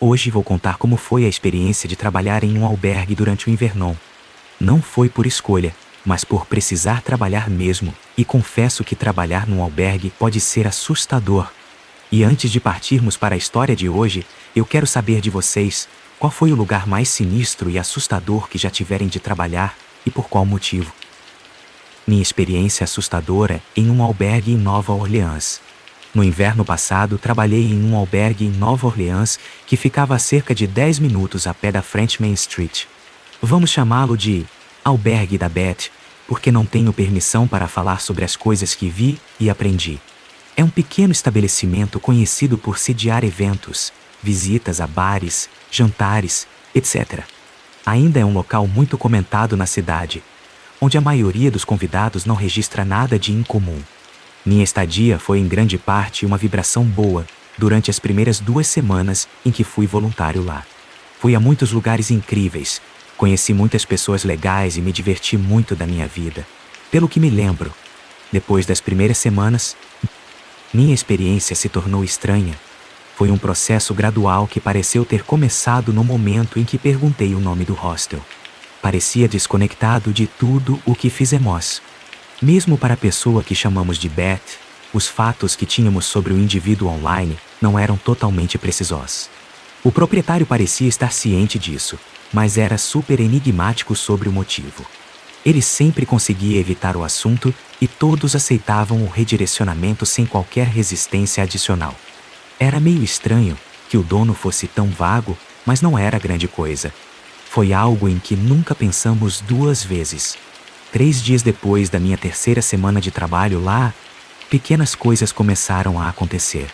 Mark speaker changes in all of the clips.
Speaker 1: Hoje vou contar como foi a experiência de trabalhar em um albergue durante o inverno. Não foi por escolha, mas por precisar trabalhar mesmo, e confesso que trabalhar num albergue pode ser assustador. E antes de partirmos para a história de hoje, eu quero saber de vocês, qual foi o lugar mais sinistro e assustador que já tiverem de trabalhar, e por qual motivo? Minha experiência assustadora em um albergue em Nova Orleans. No inverno passado, trabalhei em um albergue em Nova Orleans que ficava a cerca de 10 minutos a pé da French Main Street. Vamos chamá-lo de Albergue da Beth, porque não tenho permissão para falar sobre as coisas que vi e aprendi. É um pequeno estabelecimento conhecido por sediar eventos, visitas a bares, jantares, etc. Ainda é um local muito comentado na cidade, onde a maioria dos convidados não registra nada de incomum. Minha estadia foi em grande parte uma vibração boa durante as primeiras 2 semanas em que fui voluntário lá. Fui a muitos lugares incríveis, conheci muitas pessoas legais e me diverti muito da minha vida. Pelo que me lembro, depois das primeiras semanas, minha experiência se tornou estranha. Foi um processo gradual que pareceu ter começado no momento em que perguntei o nome do hostel. Parecia desconectado de tudo o que fizemos. Mesmo para a pessoa que chamamos de Beth, os fatos que tínhamos sobre o indivíduo online não eram totalmente precisos. O proprietário parecia estar ciente disso, mas era super enigmático sobre o motivo. Ele sempre conseguia evitar o assunto e todos aceitavam o redirecionamento sem qualquer resistência adicional. Era meio estranho que o dono fosse tão vago, mas não era grande coisa. Foi algo em que nunca pensamos 2 vezes. 3 dias depois da minha 3ª semana de trabalho lá, pequenas coisas começaram a acontecer.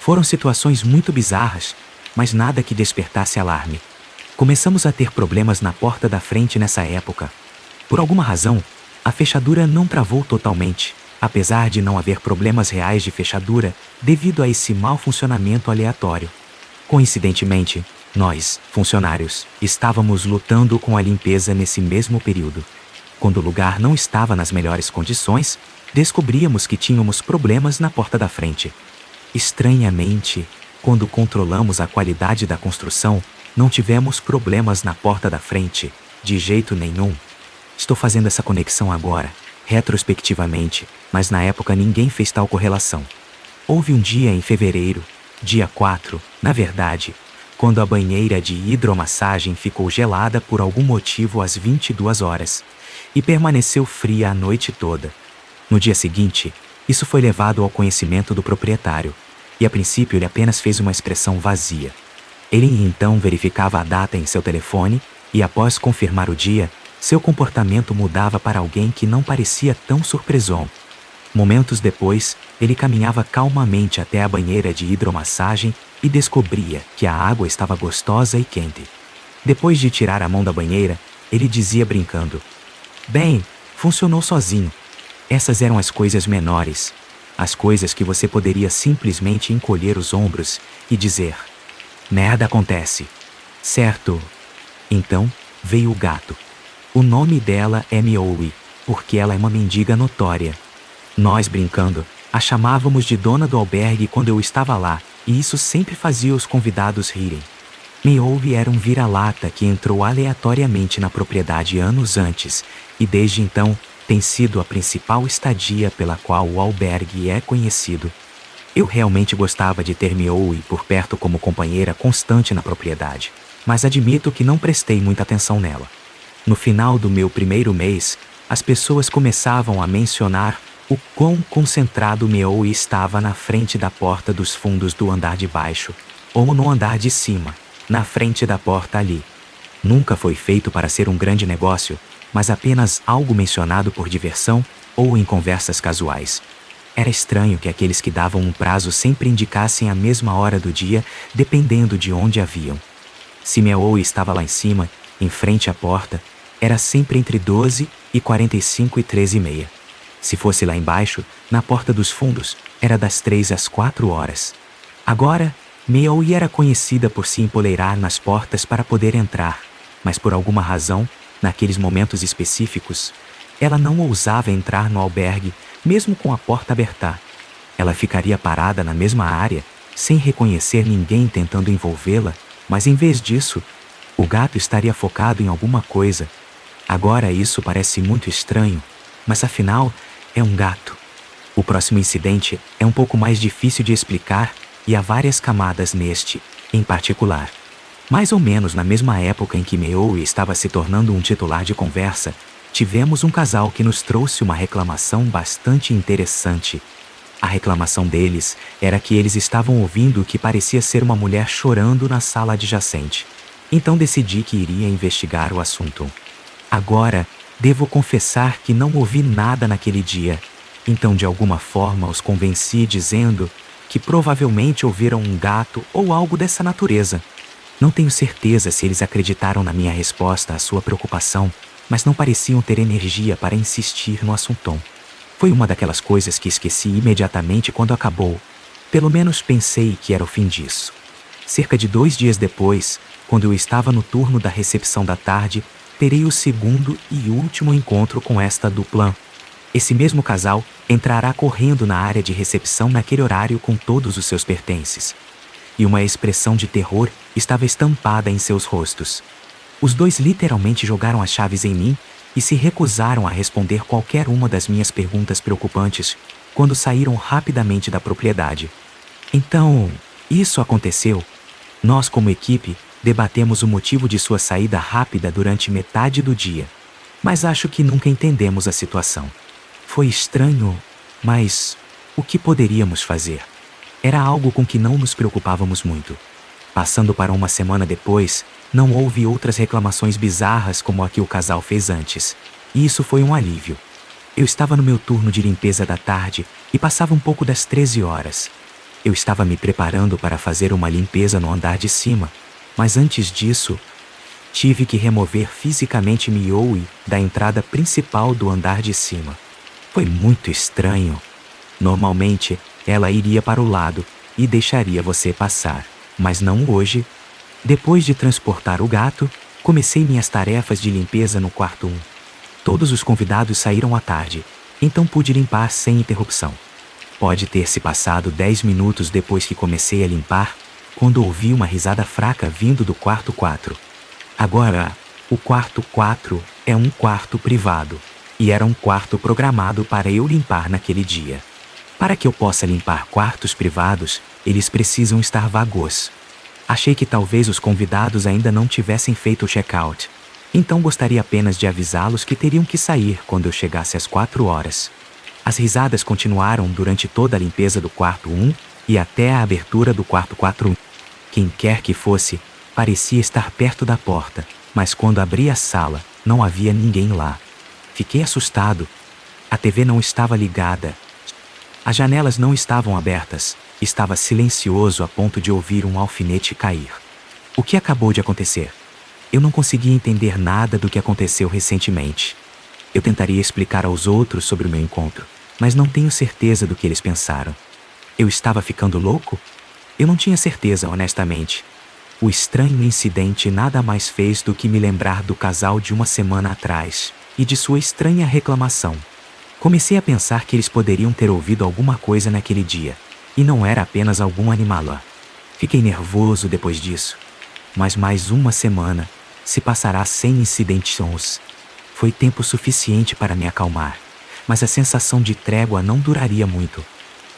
Speaker 1: Foram situações muito bizarras, mas nada que despertasse alarme. Começamos a ter problemas na porta da frente nessa época. Por alguma razão, a fechadura não travou totalmente, apesar de não haver problemas reais de fechadura devido a esse mau funcionamento aleatório. Coincidentemente, nós, funcionários, estávamos lutando com a limpeza nesse mesmo período. Quando o lugar não estava nas melhores condições, descobríamos que tínhamos problemas na porta da frente. Estranhamente, quando controlamos a qualidade da construção, não tivemos problemas na porta da frente, de jeito nenhum. Estou fazendo essa conexão agora, retrospectivamente, mas na época ninguém fez tal correlação. Houve um dia em fevereiro, dia 4, na verdade, quando a banheira de hidromassagem ficou gelada por algum motivo às 22 horas. E permaneceu fria a noite toda. No dia seguinte, isso foi levado ao conhecimento do proprietário, e a princípio ele apenas fez uma expressão vazia. Ele então verificava a data em seu telefone, e após confirmar o dia, seu comportamento mudava para alguém que não parecia tão surpreson. Momentos depois, ele caminhava calmamente até a banheira de hidromassagem e descobria que a água estava gostosa e quente. Depois de tirar a mão da banheira, ele dizia brincando: "Bem, funcionou sozinho." Essas eram as coisas menores, as coisas que você poderia simplesmente encolher os ombros e dizer: "Merda acontece." Certo? Então, veio o gato. O nome dela é Meowie, porque ela é uma mendiga notória. Nós, brincando, a chamávamos de dona do albergue quando eu estava lá, e isso sempre fazia os convidados rirem. Meowie era um vira-lata que entrou aleatoriamente na propriedade anos antes, e desde então tem sido a principal estadia pela qual o albergue é conhecido. Eu realmente gostava de ter Meowie por perto como companheira constante na propriedade, mas admito que não prestei muita atenção nela. No final do meu primeiro mês, as pessoas começavam a mencionar o quão concentrado Meowie estava na frente da porta dos fundos do andar de baixo, ou no andar de cima, na frente da porta ali. Nunca foi feito para ser um grande negócio, mas apenas algo mencionado por diversão ou em conversas casuais. Era estranho que aqueles que davam um prazo sempre indicassem a mesma hora do dia, dependendo de onde haviam. Se Meowie estava lá em cima, em frente à porta, era sempre entre 12 e 45 e 13h30. Se fosse lá embaixo, na porta dos fundos, era das 3 às 4 horas. Agora, Meowie era conhecida por se empoleirar nas portas para poder entrar, mas por alguma razão, naqueles momentos específicos, ela não ousava entrar no albergue, mesmo com a porta aberta. Ela ficaria parada na mesma área, sem reconhecer ninguém tentando envolvê-la, Mas em vez disso, o gato estaria focado em alguma coisa. Agora isso parece muito estranho, mas afinal é um gato. O próximo incidente é um pouco mais difícil de explicar e há várias camadas neste, em particular. Mais ou menos na mesma época em que Meow estava se tornando um titular de conversa, tivemos um casal que nos trouxe uma reclamação bastante interessante. A reclamação deles era que eles estavam ouvindo o que parecia ser uma mulher chorando na sala adjacente. Então decidi que iria investigar o assunto. Agora, devo confessar que não ouvi nada naquele dia. Então, de alguma forma, os convenci dizendo que provavelmente ouviram um gato ou algo dessa natureza. Não tenho certeza se eles acreditaram na minha resposta à sua preocupação, mas não pareciam ter energia para insistir no assunto. Foi uma daquelas coisas que esqueci imediatamente quando acabou. Pelo menos pensei que era o fim disso. Cerca de 2 dias depois, quando eu estava no turno da recepção da tarde, terei o segundo e último encontro com esta dupla. Esse mesmo casal entrará correndo na área de recepção naquele horário com todos os seus pertences. E uma expressão de terror estava estampada em seus rostos. Os dois literalmente jogaram as chaves em mim e se recusaram a responder qualquer uma das minhas perguntas preocupantes quando saíram rapidamente da propriedade. Então, isso aconteceu. Nós, como equipe, debatemos o motivo de sua saída rápida durante metade do dia. Mas acho que nunca entendemos a situação. Foi estranho, mas o que poderíamos fazer? Era algo com que não nos preocupávamos muito. Passando para uma semana depois, não houve outras reclamações bizarras como a que o casal fez antes. E isso foi um alívio. Eu estava no meu turno de limpeza da tarde e passava um pouco das 13 horas. Eu estava me preparando para fazer uma limpeza no andar de cima, mas antes disso, tive que remover fisicamente Meow da entrada principal do andar de cima. Foi muito estranho. Normalmente, ela iria para o lado e deixaria você passar, mas não hoje. Depois de transportar o gato, comecei minhas tarefas de limpeza no quarto 1. Todos os convidados saíram à tarde, então pude limpar sem interrupção. Pode ter se passado 10 minutos depois que comecei a limpar, quando ouvi uma risada fraca vindo do quarto 4. Agora, o quarto 4 é um quarto privado, e era um quarto programado para eu limpar naquele dia. Para que eu possa limpar quartos privados, eles precisam estar vagos. Achei que talvez os convidados ainda não tivessem feito o check-out. Então gostaria apenas de avisá-los que teriam que sair quando eu chegasse às 4 horas. As risadas continuaram durante toda a limpeza do quarto 1 e até a abertura do quarto 4. Quem quer que fosse, parecia estar perto da porta, mas quando abri a sala, não havia ninguém lá. Fiquei assustado. A TV não estava ligada. As janelas não estavam abertas. Estava silencioso a ponto de ouvir um alfinete cair. O que acabou de acontecer? Eu não conseguia entender nada do que aconteceu recentemente. Eu tentaria explicar aos outros sobre o meu encontro, mas não tenho certeza do que eles pensaram. Eu estava ficando louco? Eu não tinha certeza, honestamente. O estranho incidente nada mais fez do que me lembrar do casal de uma semana atrás e de sua estranha reclamação. Comecei a pensar que eles poderiam ter ouvido alguma coisa naquele dia, e não era apenas algum animal lá. Fiquei nervoso depois disso. Mas mais uma semana se passará sem incidentes. Foi tempo suficiente para me acalmar, mas a sensação de trégua não duraria muito.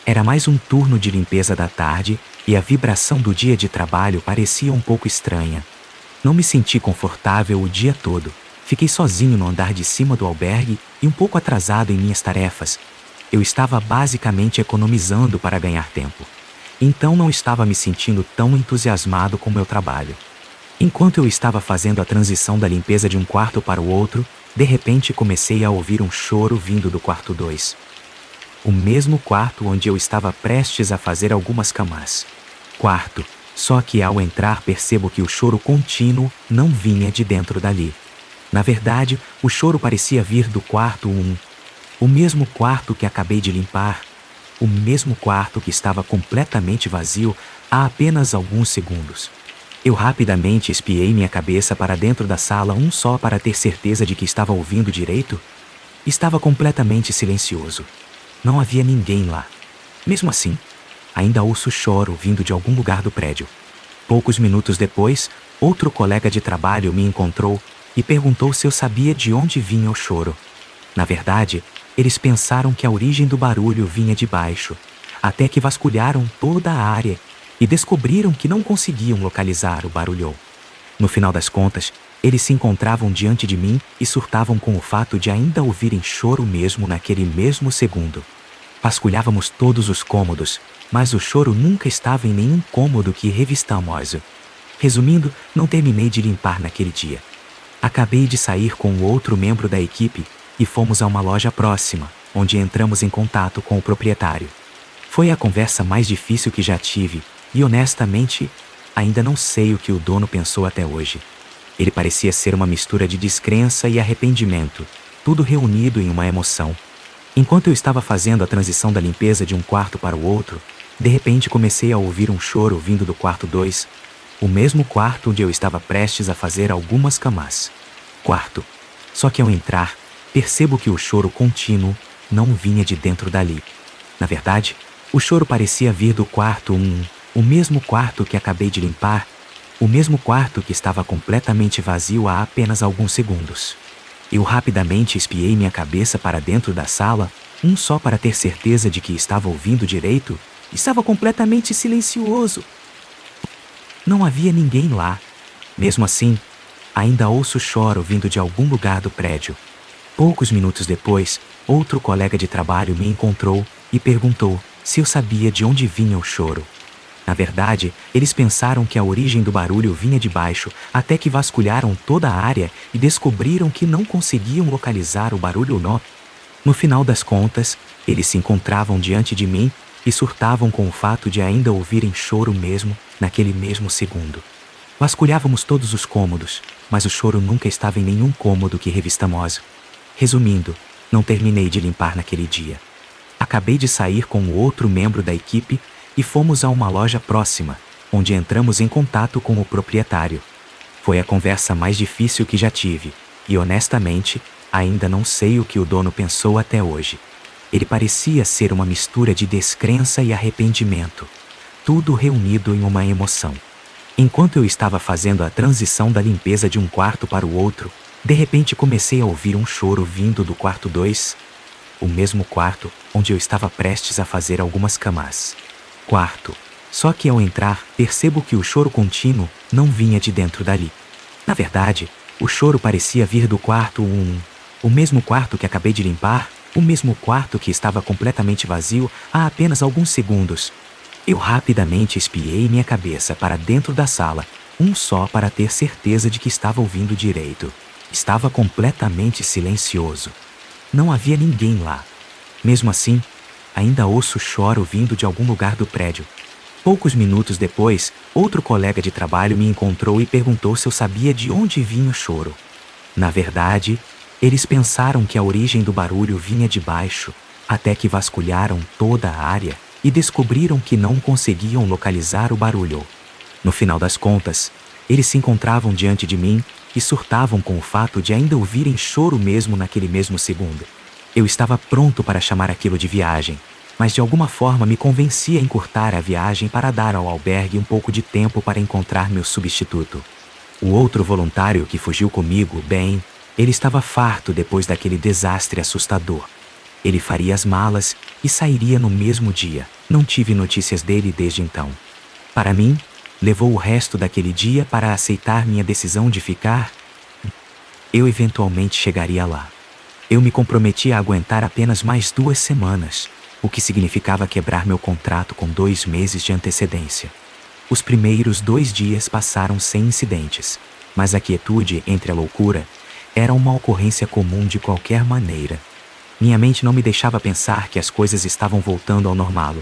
Speaker 1: Era mais um turno de limpeza da tarde e a vibração do dia de trabalho parecia um pouco estranha. Não me senti confortável o dia todo. Fiquei sozinho no andar de cima do albergue e um pouco atrasado em minhas tarefas. Eu estava basicamente economizando para ganhar tempo. Então não estava me sentindo tão entusiasmado com o meu trabalho. Enquanto eu estava fazendo a transição da limpeza de um quarto para o outro, de repente comecei a ouvir um choro vindo do quarto 2. O mesmo quarto onde eu estava prestes a fazer algumas camas. Quarto, só que ao entrar percebo que o choro contínuo não vinha de dentro dali. Na verdade, o choro parecia vir do quarto 1. O mesmo quarto que acabei de limpar. O mesmo quarto que estava completamente vazio há apenas alguns segundos. Eu rapidamente espiei minha cabeça para dentro da sala só para ter certeza de que estava ouvindo direito. Estava completamente silencioso. Não havia ninguém lá. Mesmo assim, ainda ouço choro vindo de algum lugar do prédio. Poucos minutos depois, outro colega de trabalho me encontrou e perguntou se eu sabia de onde vinha o choro. Na verdade, eles pensaram que a origem do barulho vinha de baixo, até que vasculharam toda a área e descobriram que não conseguiam localizar o barulho. No final das contas, eles se encontravam diante de mim e surtavam com o fato de ainda ouvirem choro mesmo naquele mesmo segundo. Vasculhávamos todos os cômodos, mas o choro nunca estava em nenhum cômodo que revistamos. Resumindo, não terminei de limpar naquele dia. Acabei de sair com o outro membro da equipe e fomos a uma loja próxima, onde entramos em contato com o proprietário. Foi a conversa mais difícil que já tive e, honestamente, ainda não sei o que o dono pensou até hoje. Ele parecia ser uma mistura de descrença e arrependimento, tudo reunido em uma emoção. Enquanto eu estava fazendo a transição da limpeza de um quarto para o outro, de repente comecei a ouvir um choro vindo do quarto 2, o mesmo quarto onde eu estava prestes a fazer algumas camas. Quarto. Só que ao entrar, percebo que o choro contínuo não vinha de dentro dali. Na verdade, o choro parecia vir do quarto 1, o mesmo quarto que acabei de limpar, o mesmo quarto que estava completamente vazio há apenas alguns segundos. Eu rapidamente espiei minha cabeça para dentro da sala, só para ter certeza de que estava ouvindo direito. Estava completamente silencioso. Não havia ninguém lá. Mesmo assim, ainda ouço choro vindo de algum lugar do prédio. Poucos minutos depois, outro colega de trabalho me encontrou e perguntou se eu sabia de onde vinha o choro. Na verdade, eles pensaram que a origem do barulho vinha de baixo, até que vasculharam toda a área e descobriram que não conseguiam localizar o barulho nó. No final das contas, eles se encontravam diante de mim e surtavam com o fato de ainda ouvirem choro mesmo naquele mesmo segundo. Vasculhávamos todos os cômodos, mas o choro nunca estava em nenhum cômodo que revistamos. Resumindo, não terminei de limpar naquele dia. Acabei de sair com o outro membro da equipe e fomos a uma loja próxima, onde entramos em contato com o proprietário. Foi a conversa mais difícil que já tive, e honestamente, ainda não sei o que o dono pensou até hoje. Ele parecia ser uma mistura de descrença e arrependimento, tudo reunido em uma emoção. Enquanto eu estava fazendo a transição da limpeza de um quarto para o outro, de repente comecei a ouvir um choro vindo do quarto 2, o mesmo quarto onde eu estava prestes a fazer algumas camas. Quarto. Só que ao entrar, percebo que o choro contínuo não vinha de dentro dali. Na verdade, o choro parecia vir do quarto 1, o mesmo quarto que acabei de limpar, o mesmo quarto que estava completamente vazio há apenas alguns segundos. Eu rapidamente espiei minha cabeça para dentro da sala, só para ter certeza de que estava ouvindo direito. Estava completamente silencioso. Não havia ninguém lá. Mesmo assim, ainda ouço choro vindo de algum lugar do prédio. Poucos minutos depois, outro colega de trabalho me encontrou e perguntou se eu sabia de onde vinha o choro. Na verdade, eles pensaram que a origem do barulho vinha de baixo, até que vasculharam toda a área e descobriram que não conseguiam localizar o barulho. No final das contas, eles se encontravam diante de mim e surtavam com o fato de ainda ouvirem choro mesmo naquele mesmo segundo. Eu estava pronto para chamar aquilo de viagem, mas de alguma forma me convenci a encurtar a viagem para dar ao albergue um pouco de tempo para encontrar meu substituto. O outro voluntário que fugiu comigo, bem, ele estava farto depois daquele desastre assustador. Ele faria as malas e sairia no mesmo dia. Não tive notícias dele desde então. Para mim, levou o resto daquele dia para aceitar minha decisão de ficar. Eu eventualmente chegaria lá. Eu me comprometi a aguentar apenas mais 2 semanas, o que significava quebrar meu contrato com 2 meses de antecedência. Os primeiros 2 dias passaram sem incidentes, mas a quietude entre a loucura era uma ocorrência comum de qualquer maneira. Minha mente não me deixava pensar que as coisas estavam voltando ao normal.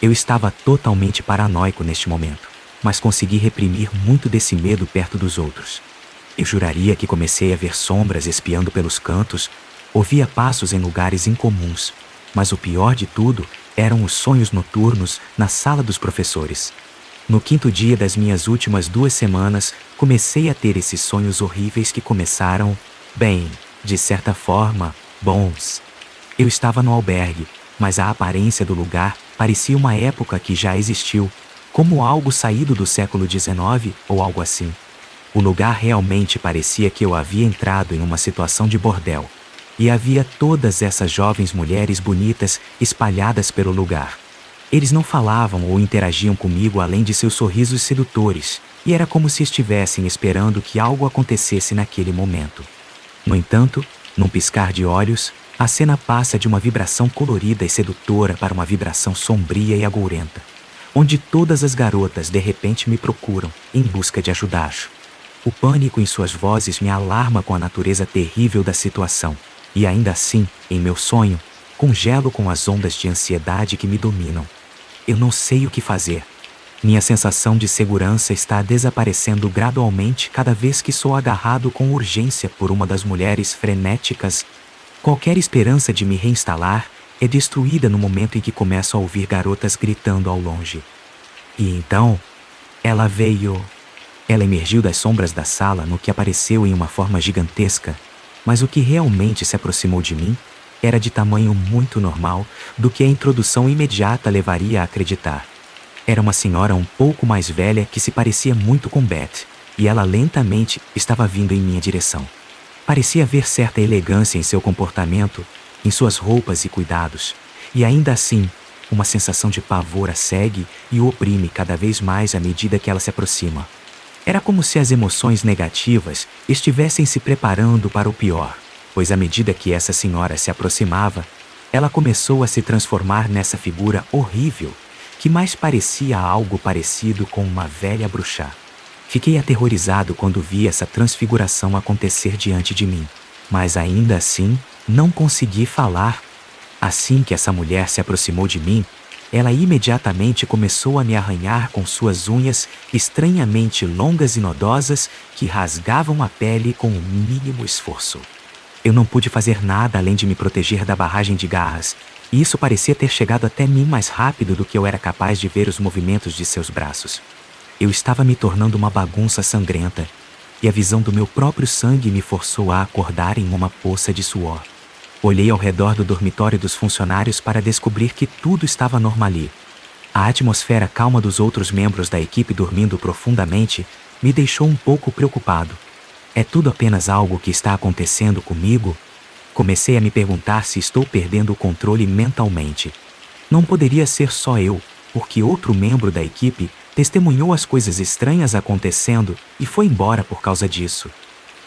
Speaker 1: Eu estava totalmente paranoico neste momento, mas consegui reprimir muito desse medo perto dos outros. Eu juraria que comecei a ver sombras espiando pelos cantos, ouvia passos em lugares incomuns, mas o pior de tudo eram os sonhos noturnos na sala dos professores. No 5º dia das minhas últimas 2 semanas, comecei a ter esses sonhos horríveis que começaram, bem, de certa forma, bons. Eu estava no albergue, mas a aparência do lugar parecia uma época que já existiu. como algo saído do século XIX ou algo assim. O lugar realmente parecia que eu havia entrado em uma situação de bordel. E havia todas essas jovens mulheres bonitas espalhadas pelo lugar. Eles não falavam ou interagiam comigo além de seus sorrisos sedutores, e era como se estivessem esperando que algo acontecesse naquele momento. No entanto, num piscar de olhos, a cena passa de uma vibração colorida e sedutora para uma vibração sombria e agourenta, onde todas as garotas de repente me procuram, em busca de ajudar. O pânico em suas vozes me alarma com a natureza terrível da situação, e ainda assim, em meu sonho, congelo com as ondas de ansiedade que me dominam. Eu não sei o que fazer. Minha sensação de segurança está desaparecendo gradualmente cada vez que sou agarrado com urgência por uma das mulheres frenéticas. Qualquer esperança de me reinstalar é destruída no momento em que começo a ouvir garotas gritando ao longe. E então, ela veio. Ela emergiu das sombras da sala no que apareceu em uma forma gigantesca, mas o que realmente se aproximou de mim era de tamanho muito normal do que a introdução imediata levaria a acreditar. Era uma senhora um pouco mais velha que se parecia muito com Beth, e ela lentamente estava vindo em minha direção. Parecia haver certa elegância em seu comportamento, em suas roupas e cuidados, e ainda assim, uma sensação de pavor a segue e o oprime cada vez mais à medida que ela se aproxima. Era como se as emoções negativas estivessem se preparando para o pior, pois à medida que essa senhora se aproximava, ela começou a se transformar nessa figura horrível, que mais parecia algo parecido com uma velha bruxa. Fiquei aterrorizado quando vi essa transfiguração acontecer diante de mim, mas ainda assim não consegui falar. Assim que essa mulher se aproximou de mim, ela imediatamente começou a me arranhar com suas unhas estranhamente longas e nodosas que rasgavam a pele com o mínimo esforço. Eu não pude fazer nada além de me proteger da barragem de garras, e isso parecia ter chegado até mim mais rápido do que eu era capaz de ver os movimentos de seus braços. Eu estava me tornando uma bagunça sangrenta, e a visão do meu próprio sangue me forçou a acordar em uma poça de suor. Olhei ao redor do dormitório dos funcionários para descobrir que tudo estava normali. A atmosfera calma dos outros membros da equipe dormindo profundamente me deixou um pouco preocupado. É tudo apenas algo que está acontecendo comigo? Comecei a me perguntar se estou perdendo o controle mentalmente. Não poderia ser só eu, porque outro membro da equipe testemunhou as coisas estranhas acontecendo e foi embora por causa disso.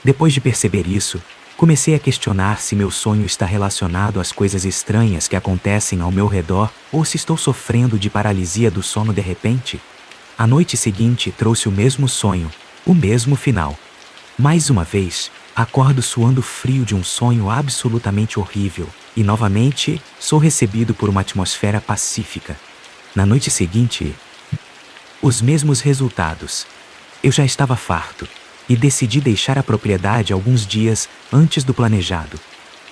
Speaker 1: Depois de perceber isso, comecei a questionar se meu sonho está relacionado às coisas estranhas que acontecem ao meu redor ou se estou sofrendo de paralisia do sono de repente. A noite seguinte trouxe o mesmo sonho, o mesmo final. Mais uma vez, acordo suando frio de um sonho absolutamente horrível e novamente sou recebido por uma atmosfera pacífica. Na noite seguinte, os mesmos resultados. Eu já estava farto e decidi deixar a propriedade alguns dias antes do planejado.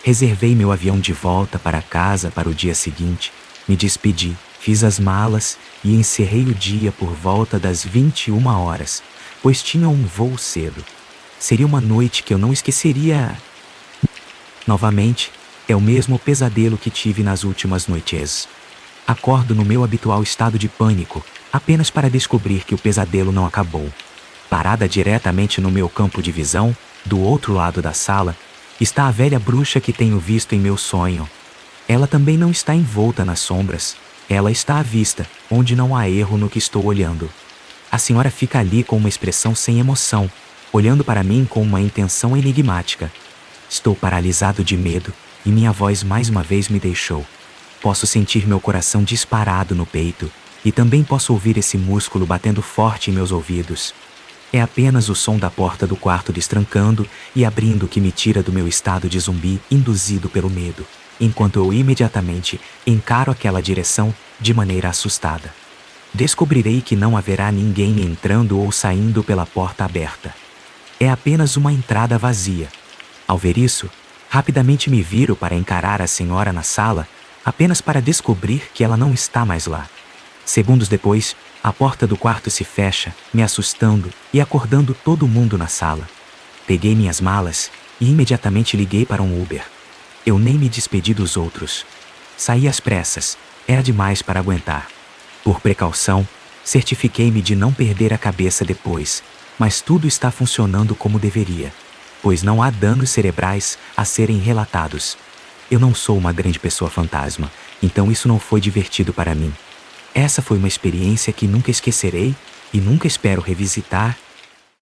Speaker 1: Reservei meu avião de volta para casa para o dia seguinte, me despedi, fiz as malas e encerrei o dia por volta das 21 horas, pois tinha um voo cedo. Seria uma noite que eu não esqueceria. Novamente, é o mesmo pesadelo que tive nas últimas noites. Acordo no meu habitual estado de pânico, apenas para descobrir que o pesadelo não acabou. Parada diretamente no meu campo de visão, do outro lado da sala, está a velha bruxa que tenho visto em meu sonho. Ela também não está envolta nas sombras. Ela está à vista, onde não há erro no que estou olhando. A senhora fica ali com uma expressão sem emoção, olhando para mim com uma intenção enigmática. Estou paralisado de medo, e minha voz mais uma vez me deixou. Posso sentir meu coração disparado no peito, e também posso ouvir esse músculo batendo forte em meus ouvidos. É apenas o som da porta do quarto destrancando e abrindo que me tira do meu estado de zumbi induzido pelo medo, enquanto eu imediatamente encaro aquela direção de maneira assustada. Descobrirei que não haverá ninguém entrando ou saindo pela porta aberta. É apenas uma entrada vazia. Ao ver isso, rapidamente me viro para encarar a senhora na sala, apenas para descobrir que ela não está mais lá. Segundos depois, a porta do quarto se fecha, me assustando e acordando todo mundo na sala. Peguei minhas malas e imediatamente liguei para um Uber. Eu nem me despedi dos outros. Saí às pressas, era demais para aguentar. Por precaução, Certifiquei-me de não perder a cabeça depois, mas tudo está funcionando como deveria, pois não há danos cerebrais a serem relatados. Eu não sou uma grande pessoa fantasma, então isso não foi divertido para mim. Essa foi uma experiência que nunca esquecerei e nunca espero revisitar